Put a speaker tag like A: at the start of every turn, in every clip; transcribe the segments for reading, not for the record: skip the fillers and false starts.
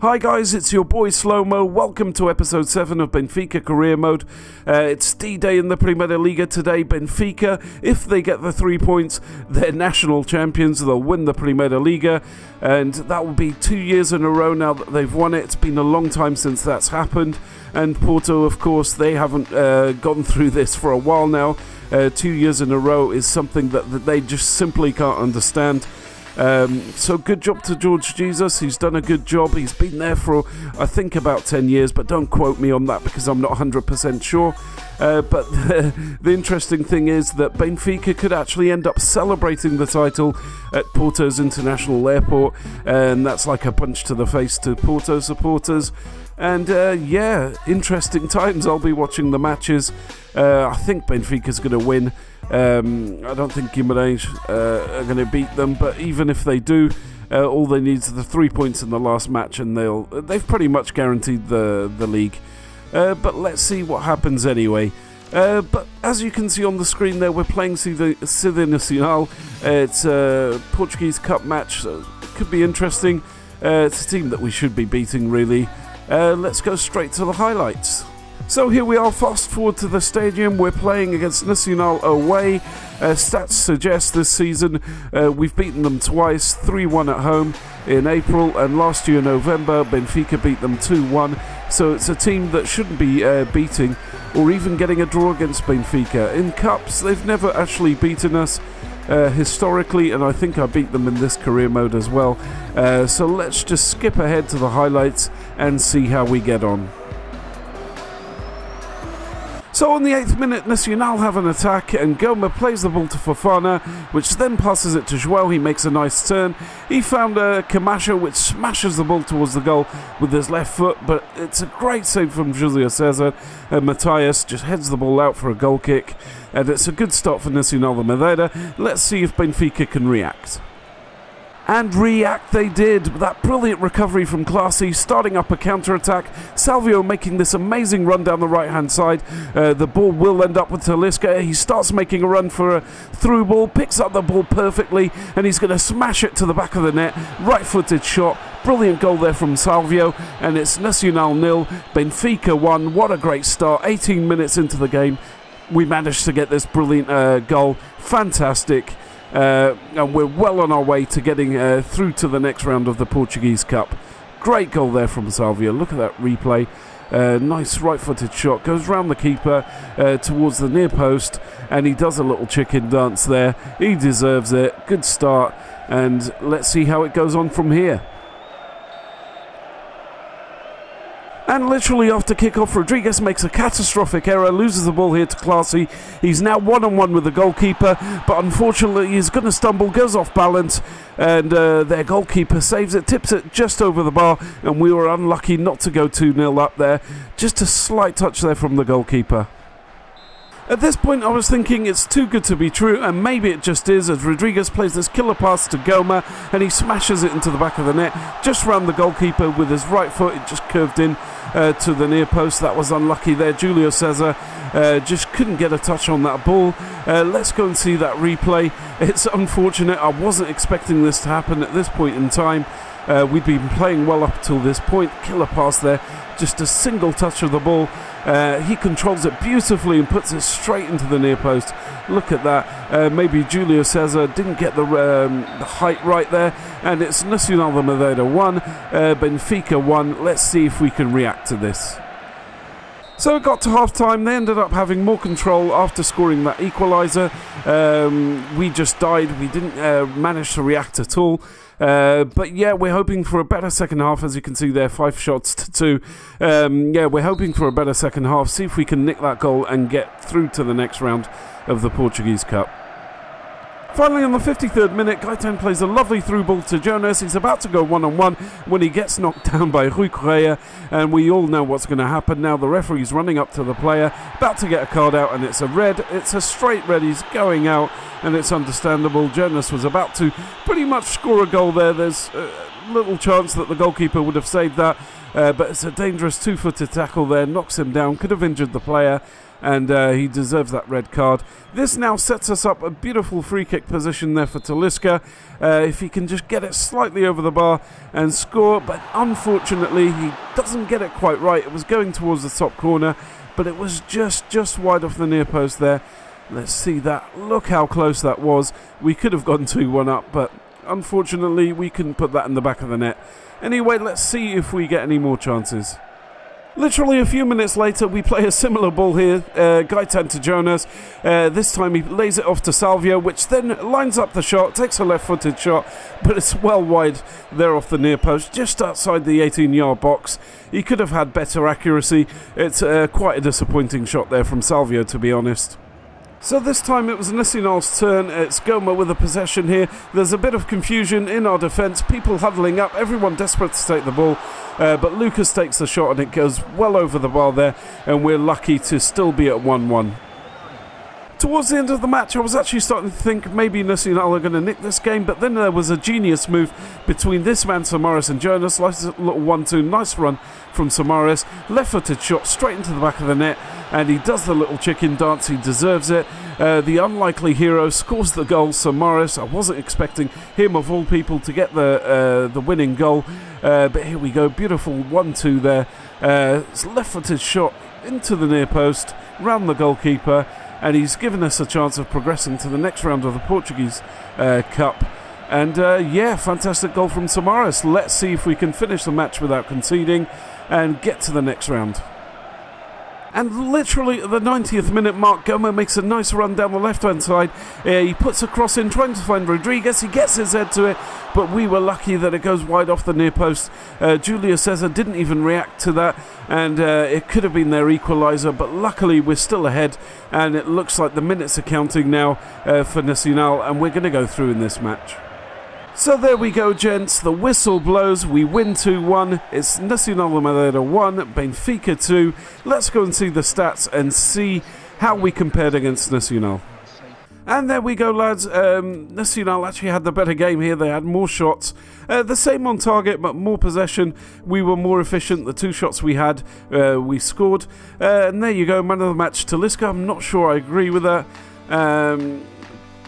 A: Hi guys, it's your boy Slow-Mo. Welcome to episode 7 of Benfica Career Mode. It's D-Day in the Primeira Liga today. Benfica, if they get the 3 points, they're national champions. They'll win the Primeira Liga, and that will be 2 years in a row now that they've won it. It's been a long time since that's happened, and Porto, of course, they haven't gone through this for a while now. 2 years in a row is something that they just simply can't understand. So good job to Jorge Jesus. He's done a good job. He's been there for, I think, about 10 years, but don't quote me on that because I'm not 100% sure. But the interesting thing is that Benfica could actually end up celebrating the title at Porto's International Airport, and that's like a punch to the face to Porto supporters. And yeah, interesting times. I'll be watching the matches. I think Benfica's going to win. I don't think Guimarães are going to beat them, but even if they do, all they need is the 3 points in the last match, and they've pretty much guaranteed the league. But let's see what happens anyway. But as you can see on the screen there, we're playing Cidade Nacional. It's a Portuguese Cup match, so it could be interesting. It's a team that we should be beating, really. Let's go straight to the highlights. So here we are, fast forward to the stadium. We're playing against Nacional away. Stats suggest this season we've beaten them twice, 3-1 at home in April, and last year in November Benfica beat them 2-1. So it's a team that shouldn't be beating or even getting a draw against Benfica. In Cups, they've never actually beaten us historically, and I think I beat them in this career mode as well. So let's just skip ahead to the highlights and see how we get on. So on the 8th minute, Nacional have an attack, and Goma plays the ball to Fofana, which then passes it to João. He makes a nice turn. He found Camacho, which smashes the ball towards the goal with his left foot, but it's a great save from Julio César. Matthias just heads the ball out for a goal kick, and it's a good start for Nacional de Madeira. Let's see if Benfica can react. And react they did. That brilliant recovery from Classy, starting up a counter-attack. Salvio making this amazing run down the right-hand side. The ball will end up with Talisca. He starts making a run for a through ball, picks up the ball perfectly, and he's going to smash it to the back of the net. Right-footed shot. Brilliant goal there from Salvio, and it's Nacional 0, Benfica 1. What a great start. 18 minutes into the game, we managed to get this brilliant goal. Fantastic. And we're well on our way to getting through to the next round of the Portuguese Cup. Great goal there from Salvio. Look at that replay. Nice right-footed shot. Goes round the keeper towards the near post, and he does a little chicken dance there. He deserves it. Good start, and let's see how it goes on from here. And literally after kickoff, Rodriguez makes a catastrophic error, loses the ball here to Classy. He's now one-on-one with the goalkeeper, but unfortunately he's going to stumble, goes off balance, and their goalkeeper saves it, tips it just over the bar, and we were unlucky not to go 2-0 up there. Just a slight touch there from the goalkeeper. At this point I was thinking it's too good to be true, and maybe it just is, as Rodriguez plays this killer pass to Goma, and he smashes it into the back of the net, just round the goalkeeper with his right foot. It just curved in to the near post. That was unlucky there. Julio César just couldn't get a touch on that ball. Let's go and see that replay. It's unfortunate. I wasn't expecting this to happen at this point in time. We'd been playing well up till this point. Killer pass there, just a single touch of the ball. He controls it beautifully and puts it straight into the near post. Look at that. Maybe Julio César didn't get the height right there, and it's Nacional de Madeira 1, Benfica 1. Let's see if we can react to this. So it got to half-time. They ended up having more control after scoring that equaliser. We just died. We didn't manage to react at all. But yeah, we're hoping for a better second half. As you can see there, 5 shots to 2. Yeah, we're hoping for a better second half. See if we can nick that goal and get through to the next round of the Portuguese Cup. Finally, on the 53rd minute, Gaetan plays a lovely through ball to Jonas. He's about to go one-on-one when he gets knocked down by Rui Correia, and we all know what's going to happen now. The referee's running up to the player, about to get a card out, and it's a red. It's a straight red. He's going out, and it's understandable. Jonas was about to pretty much score a goal there. There's little chance that the goalkeeper would have saved that, but it's a dangerous two-footed tackle there. Knocks him down, could have injured the player. and he deserves that red card. This now sets us up a beautiful free kick position there for Talisca. If he can just get it slightly over the bar and score, but unfortunately he doesn't get it quite right. It was going towards the top corner, but it was just wide off the near post there. Let's see that. Look how close that was. We could have gone 2-1 up, but unfortunately we couldn't put that in the back of the net. Anyway, let's see if we get any more chances. Literally a few minutes later, we play a similar ball here. Gaetan to Jonas. This time he lays it off to Salvio, which then lines up the shot, takes a left-footed shot, but it's well wide there off the near post, just outside the 18-yard box. He could have had better accuracy. It's quite a disappointing shot there from Salvio, to be honest. So this time it was Nacional's turn. It's Goma with the possession here. There's a bit of confusion in our defence, people huddling up, everyone desperate to take the ball, but Lucas takes the shot and it goes well over the bar there, and we're lucky to still be at 1-1. Towards the end of the match, I was actually starting to think maybe Nacional are going to nick this game, but then there was a genius move between this man, Samaras, and Jonas. Nice little 1-2, nice run from Samaras. Left-footed shot straight into the back of the net, and he does the little chicken dance. He deserves it. The unlikely hero scores the goal, Samaras. I wasn't expecting him, of all people, to get the winning goal, but here we go. Beautiful 1-2 there. It's left-footed shot into the near post, round the goalkeeper, and he's given us a chance of progressing to the next round of the Portuguese Cup. And yeah, fantastic goal from Samaras. Let's see if we can finish the match without conceding and get to the next round. And literally at the 90th minute mark, Goma makes a nice run down the left-hand side. He puts a cross in, trying to find Rodriguez. He gets his head to it, but we were lucky that it goes wide off the near post. Julius Cesar didn't even react to that, and it could have been their equaliser, but luckily we're still ahead, and it looks like the minutes are counting now for Nacional, and we're going to go through in this match. So there we go, gents. The whistle blows. We win 2-1. It's Nacional de Madeira 1, Benfica 2. Let's go and see the stats and see how we compared against Nacional. And there we go, lads. Nacional actually had the better game here. They had more shots. The same on target, but more possession. We were more efficient. The 2 shots we had, we scored. And there you go, man of the match, Talisca. I'm not sure I agree with that.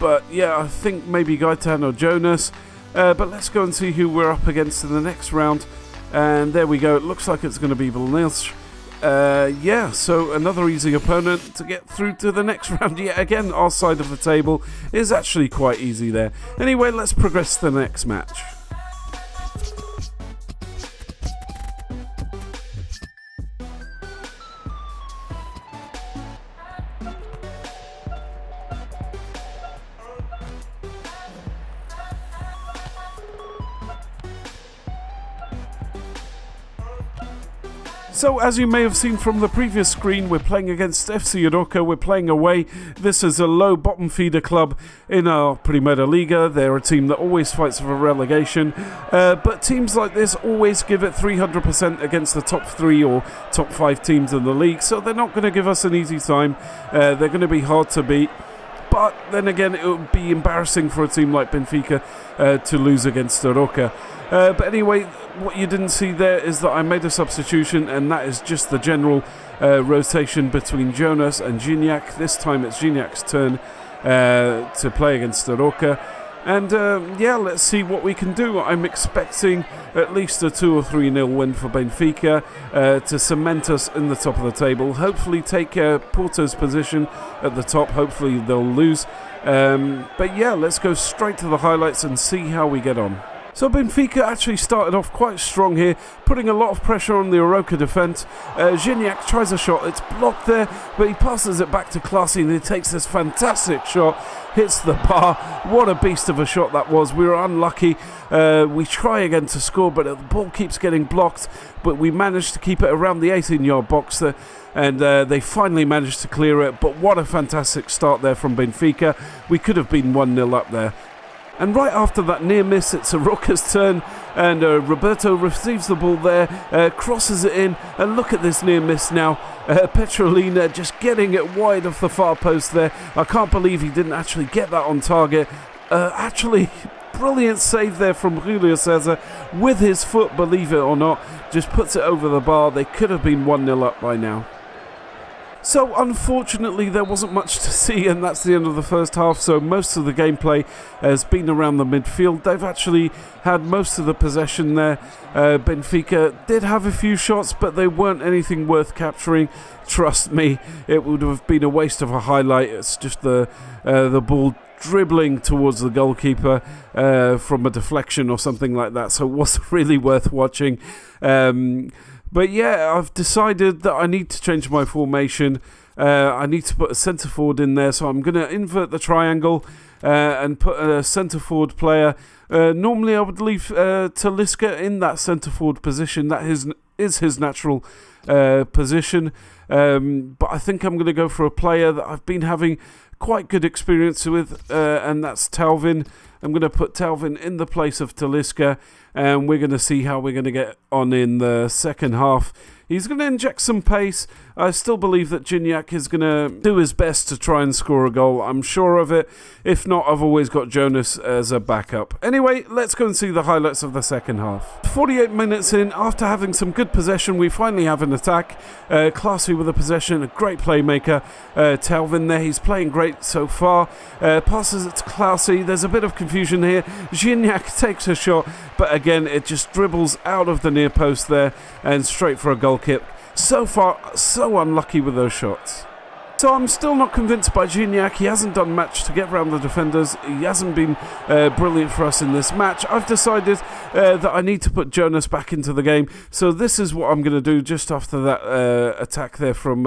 A: But yeah, I think maybe Gaetan or Jonas. But let's go and see who we're up against in the next round. And there we go. It looks like it's going to be Vilnius. Yeah, so another easy opponent to get through to the next round. Yet again, our side of the table is actually quite easy there. Anyway, let's progress to the next match. So, as you may have seen from the previous screen, we're playing against FC Aroca. We're playing away. This is a low bottom feeder club in our Primeira Liga. They're a team that always fights for relegation. But teams like this always give it 300% against the top 3 or top 5 teams in the league. So they're not going to give us an easy time. They're going to be hard to beat. But then again, it would be embarrassing for a team like Benfica to lose against Aroca. But anyway, what you didn't see there is that I made a substitution, and that is just the general rotation between Jonas and Gignac. This time it's Gignac's turn to play against Aroca. And yeah, let's see what we can do. I'm expecting at least a 2 or 3-0 win for Benfica to cement us in the top of the table. Hopefully take Porto's position at the top. Hopefully they'll lose. But yeah, let's go straight to the highlights and see how we get on. So Benfica actually started off quite strong here, putting a lot of pressure on the Aroca defence. Gignac tries a shot, it's blocked there, but he passes it back to Classy and he takes this fantastic shot, hits the bar. What a beast of a shot that was. We were unlucky. We try again to score, but the ball keeps getting blocked, but we managed to keep it around the 18-yard box there, and they finally managed to clear it. But what a fantastic start there from Benfica. We could have been 1-0 up there. And right after that near miss, it's Aroca's turn, and Roberto receives the ball there, crosses it in, and look at this near miss now. Petrolina just getting it wide off the far post there. I can't believe he didn't actually get that on target. Actually, brilliant save there from Julio Cesar with his foot, believe it or not. Just puts it over the bar. They could have been 1-0 up by now. So unfortunately there wasn't much to see, and that's the end of the first half. So most of the gameplay has been around the midfield. They've actually had most of the possession there. Benfica did have a few shots, but they weren't anything worth capturing. Trust me, it would have been a waste of a highlight. It's just the ball dribbling towards the goalkeeper from a deflection or something like that, so it wasn't really worth watching. But yeah, I've decided that I need to change my formation. I need to put a centre forward in there, so I'm going to invert the triangle and put a centre forward player. Normally I would leave Talisca in that centre forward position. That is his natural position, but I think I'm going to go for a player that I've been having quite good experience with, and that's Talvin. I'm going to put Talvin in the place of Talisca, and we're going to see how we're going to get on in the second half. He's going to inject some pace. I still believe that Gignac is going to do his best to try and score a goal. I'm sure of it. If not, I've always got Jonas as a backup. Anyway, let's go and see the highlights of the second half. 48 minutes in, after having some good possession, we finally have an attack. Classy with the possession, a great playmaker. Talvin there, he's playing great so far. Passes it to Classy. There's a bit of confusion here. Gignac takes a shot, but again, it just dribbles out of the near post there and straight for a goal kick. So far, so unlucky with those shots. So I'm still not convinced by Gignac. He hasn't done much to get around the defenders. He hasn't been brilliant for us in this match. I've decided that I need to put Jonas back into the game. So this is what I'm going to do just after that attack there from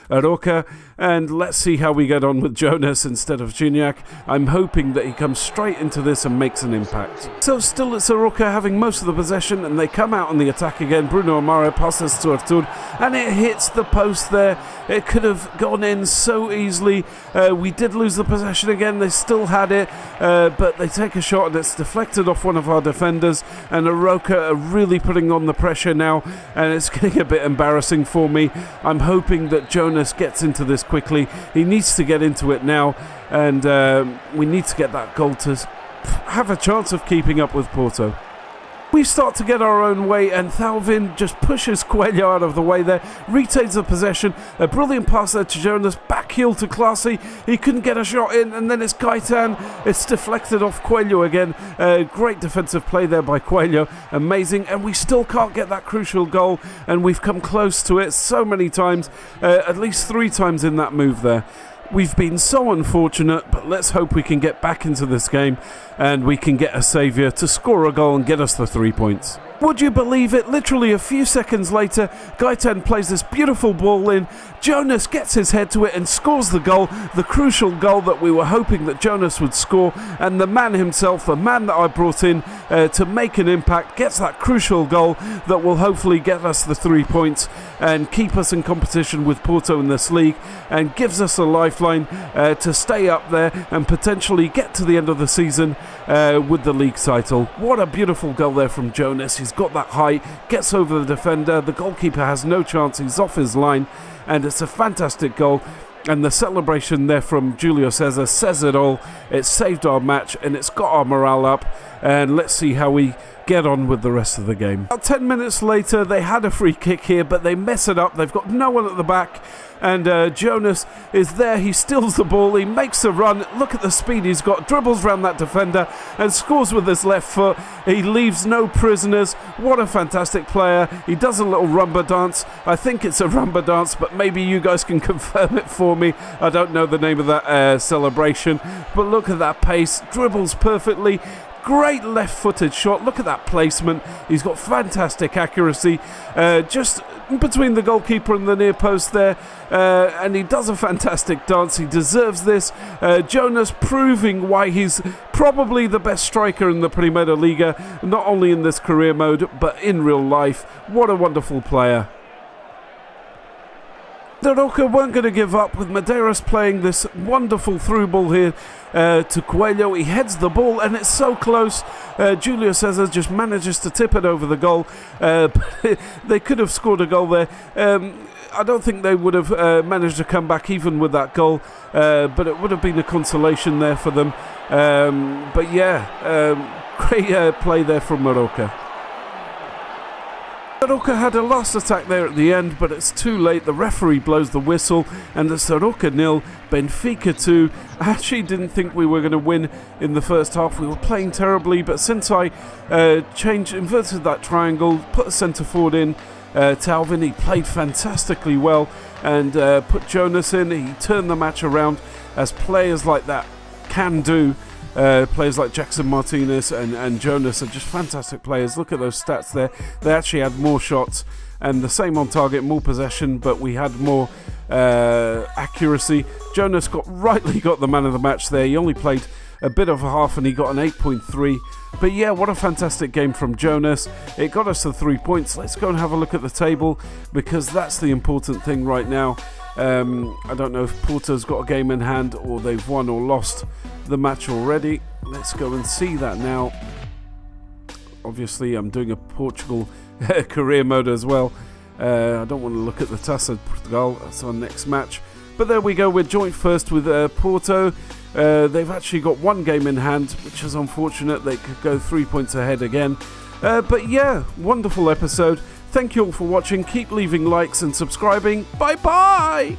A: Aroca. And let's see how we get on with Jonas instead of Gignac. I'm hoping that he comes straight into this and makes an impact. So still it's Aroca having most of the possession, and they come out on the attack again. Bruno Amaro passes to Artur, and it hits the post there. It could have gone in so easily. We did lose the possession again. They still had it, but they take a shot and it's deflected off one of our defenders, and Aroca are really putting on the pressure now, and it's getting a bit embarrassing for me. I'm hoping that Jonas gets into this quickly. He needs to get into it now, and we need to get that goal to have a chance of keeping up with Porto. We start to get our own way, and Talvin just pushes Coelho out of the way there, retains the possession, a brilliant pass there to Jonas, back heel to Classy, he couldn't get a shot in, and then it's Gaitan, it's deflected off Coelho again. Great defensive play there by Coelho, amazing, and we still can't get that crucial goal, and we've come close to it so many times, at least 3 times in that move there. We've been so unfortunate, but let's hope we can get back into this game and we can get a saviour to score a goal and get us the 3 points. Would you believe it? Literally a few seconds later, Gaitan plays this beautiful ball in. Jonas gets his head to it and scores the goal, the crucial goal that we were hoping that Jonas would score. And the man himself, the man that I brought in to make an impact, gets that crucial goal that will hopefully get us the 3 points and keep us in competition with Porto in this league, and gives us a lifeline to stay up there and potentially get to the end of the season with the league title. What a beautiful goal there from Jonas. He's got that height, gets over the defender, the goalkeeper has no chance, he's off his line, and it's a fantastic goal. And the celebration there from Julio Cesar says it all. It saved our match and it's got our morale up, and let's see how we get on with the rest of the game. About 10 minutes later, they had a free kick here, but they mess it up. They've got no one at the back, and Jonas is there. He steals the ball, he makes a run. Look at the speed he's got, dribbles around that defender and scores with his left foot. He leaves no prisoners. What a fantastic player. He does a little rumba dance. I think it's a rumba dance, but maybe you guys can confirm it for me. I don't know the name of that celebration, but look at that pace, dribbles perfectly. Great left-footed shot. Look at that placement. He's got fantastic accuracy. Just between the goalkeeper and the near post there. And he does a fantastic dance. He deserves this. Jonas proving why he's probably the best striker in the Primeira Liga. Not only in this career mode, but in real life. What a wonderful player. The Roca weren't going to give up, with Medeiros playing this wonderful through ball here to Coelho. He heads the ball and it's so close. Julio Cesar just manages to tip it over the goal. But they could have scored a goal there. I don't think they would have managed to come back even with that goal, but it would have been a consolation there for them. But yeah, great play there from Morocco. Soroka had a last attack there at the end, but it's too late. The referee blows the whistle, and the Soroka 0, Benfica 2. I actually didn't think we were going to win in the first half. We were playing terribly, but since I inverted that triangle, put a centre forward in, Talvin, he played fantastically well, and put Jonas in. He turned the match around, as players like that can do. Players like Jackson Martinez and Jonas are just fantastic players. Look at those stats there. They actually had more shots and the same on target, more possession, but we had more accuracy. Jonas rightly got the man of the match there. He only played a bit of a half and he got an 8.3. But yeah, what a fantastic game from Jonas. It got us the 3 points. Let's go and have a look at the table, because that's the important thing right now. I don't know if Porto's got a game in hand or they've won or lost the match already. Let's go and see that now. Obviously, I'm doing a Portugal career mode as well. I don't want to look at the Taça de Portugal. That's our next match. But there we go. We're joint first with Porto. They've actually got one game in hand, which is unfortunate. They could go 3 points ahead again. But yeah, wonderful episode. Thank you all for watching. Keep leaving likes and subscribing. Bye bye!